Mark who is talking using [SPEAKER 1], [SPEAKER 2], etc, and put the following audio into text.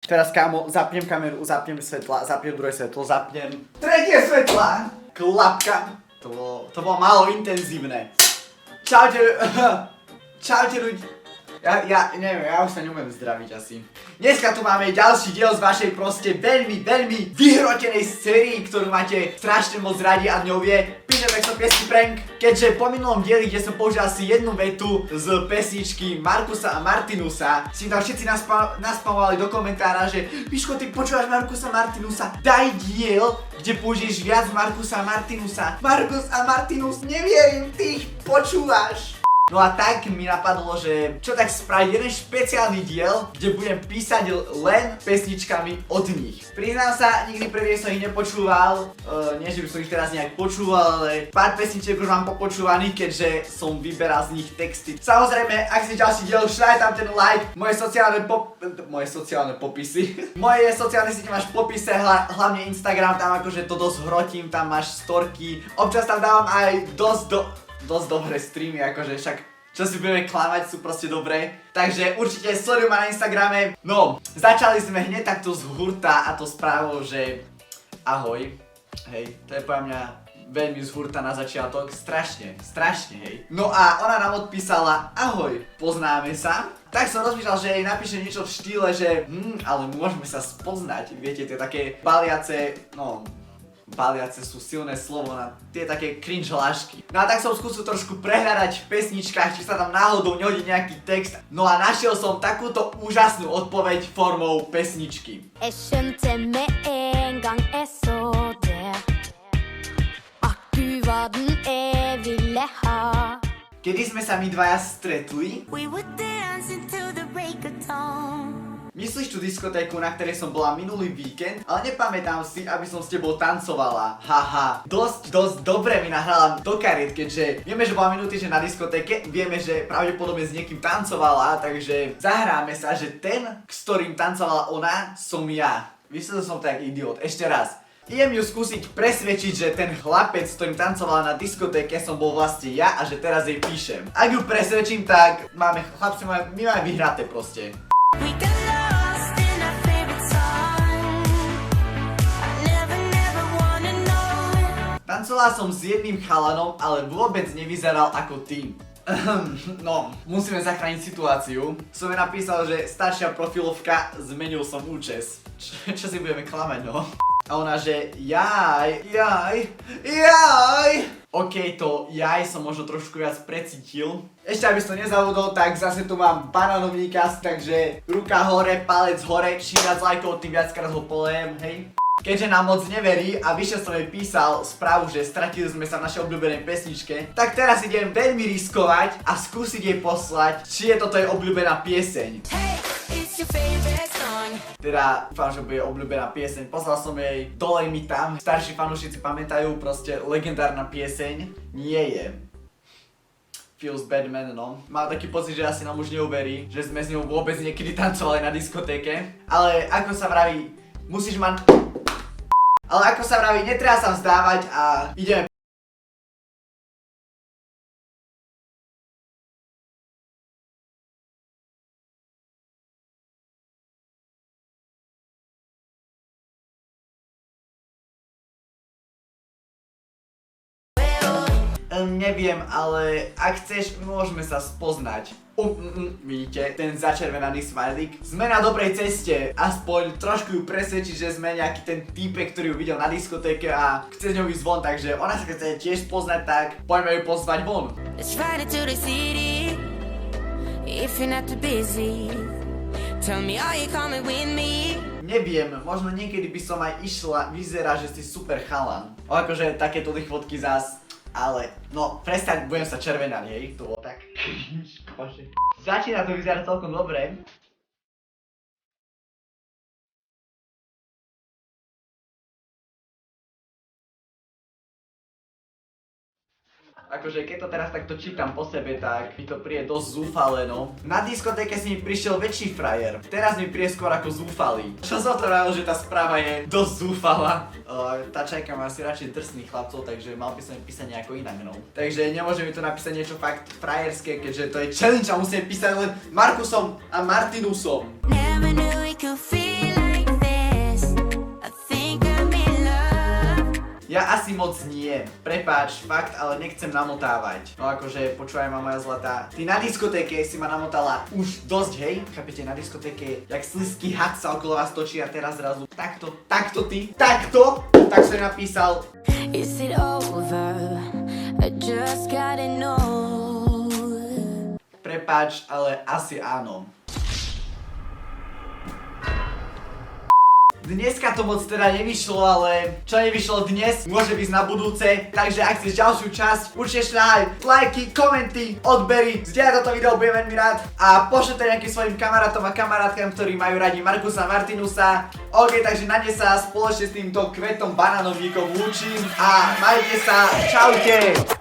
[SPEAKER 1] Teraz kámo, zapnem kameru, zapnem svetla, zapnem druhé svetlo, zapnem tretie svetla. Klapka. To bolo málo intenzívne. Čaute, čaute ľudí. Ja neviem, ja už sa neumiem zdraviť asi. Dneska tu máme ďalší diel z vašej proste veľmi vyhrotenej sérii, ktorú máte strašne moc radi a ňou je Píšeme so piesni prank. Keďže po minulom dieli, kde som použil asi jednu vetu z pesničky Markusa a Martinusa, si tam všetci naspamovali do komentára, že Piško, ty počúvaš Markusa Martinusa, daj diel, kde použiješ viac Markusa a Martinusa. Markus a Martinus, neviem, ty ich počúvaš. No a tak mi napadlo, že čo tak spraviť jeden špeciálny diel, kde budem písať len pesničkami od nich. Priznám sa, nikdy predtým som ich nepočúval, nie že by som ich teraz nejak počúval, ale pár pesničiek už mám popočúvaných, keďže som vyberal z nich texty. Samozrejme, ak si ďalší diel, šľaj tam ten like, moje sociálne popisy. Moje sociálne siete máš v popise, hlavne Instagram, tam akože to dosť hrotím, tam máš storky, občas tam dávam aj dosť dobré streamy, akože však čo si budeme klamať, sú proste dobré. Takže určite sleduj ma na Instagrame. No, začali sme hneď takto z hurta a to správou, že ahoj. Hej, to je podľa mňa veľmi z hurta na začiatok, strašne, hej. No a ona nám odpísala, ahoj, poznáme sa. Tak som rozmýšľal, že jej napíše niečo v štýle, že ale môžeme sa spoznať, viete, tie také Baliace sú silné slovo na tie také cringe hlášky. No a tak som skúsil trošku prehľadať v pesničkách, či sa tam náhodou nehodí nejaký text. No a našiel som takúto úžasnú odpoveď formou pesničky. Kedy sme sa my dvaja stretli? Myslíš tú diskotéku, na ktorej som bola minulý víkend? Ale nepamätám si, aby som s tebou tancovala. Haha. Dosť dobre mi nahrala do kariet, keďže vieme, že bola minulý týždeň na diskotéke, vieme, že pravdepodobne s niekým tancovala, takže zahráme sa, že ten, s ktorým tancovala ona, som ja. Vysvetlil som to jak idiot. Ešte raz. Idem ju skúsiť presvedčiť, že ten chlapec, s ktorým tancovala na diskotéke, som bol vlastne ja a že teraz jej píšem. Ak ju presvedčím, tak my máme vyhraté proste. Tancovala som s jedným chalanom, ale vôbec nevyzeral ako ty. No, musíme zachrániť situáciu. Som jej napísal, že staršia profilovka, zmenil som účes. Čo si budeme klamať, no? A ona, že jaj. OK, to jaj som možno trošku viac precítil. Ešte aby som nezabudol, tak zase tu mám banánovníka, takže ruka hore, palec hore, čím viac lajkov, tým viackrát ho polejem, hej. Keďže nám moc neverí a vyššie som jej písal správu, že stratili sme sa v našej obľúbenej pesničke, tak teraz idem veľmi riskovať a skúsiť jej poslať, či je toto jej obľúbená pieseň. Teda dúfam, že bude obľúbená pieseň. Poslal som jej Dolej mi tam. Starší fanúšici pamätajú, proste legendárna pieseň. Nie je. Feels bad man, no. Mám taký pocit, že asi nám už neuverí, že sme s ňou vôbec niekedy tancovali na diskotéke. Ale ako sa vraví, netreba sa vzdávať a ideme. Neviem, ale ak chceš, môžeme sa spoznať. Vidíte, ten začervenaný smajlík. Sme na dobrej ceste, aspoň trošku ju presvedčiť, že sme nejaký ten týpek, ktorý ju videl na diskotéke a chce s ňou ísť von, takže ona sa chce tiež spoznať, tak poďme ju pozvať von. Neviem, možno niekedy by som aj išla, vyzerá, že si super chalan. Akože takéto fotky zás. Ale, no, prestaň, budem sa červenať, hej, to bolo tak. Začína to vyzerať celkom dobre. Akože keď to teraz takto čítam po sebe, tak mi to príde dosť zúfale, no. Na diskotéke si mi prišiel väčší frajer, teraz mi príde skôr ako zúfalý. Čo som to rád, že tá správa je dosť zúfala. Tá čajka má asi radšej drsných chlapcov, takže mal by som jej písať nejako inak, no. Takže nemôže mi tu napísať niečo fakt frajerské, keďže to je challenge a musím písať len Markusom a Martinusom. Never knew we could feel Ja asi moc nie. Prepáč, fakt, ale nechcem namotávať. No akože, počúvaj ma moja zlatá. Ty na diskotéke si ma namotala už dosť, hej? Chápete, na diskotéke, jak slizký had sa okolo vás točí a teraz zrazu takto ty, takto, tak som napísal.
[SPEAKER 2] Is it over? I just gotta know.
[SPEAKER 1] Prepáč, ale asi áno. Dneska to moc teda nevyšlo, ale čo nevyšlo dnes, môže byť na budúce. Takže ak chceš ďalšiu časť, určite šľahaj lajky, komenty, odbery, zdieľaj toto video, budem veľmi rád. A pošlite nejakým svojim kamarátom a kamarátkam, ktorí majú radi Markusa Martinusa. OK, takže na ne sa spoločne s týmto kvetom bananovníkom lúčim a majte sa, čaute!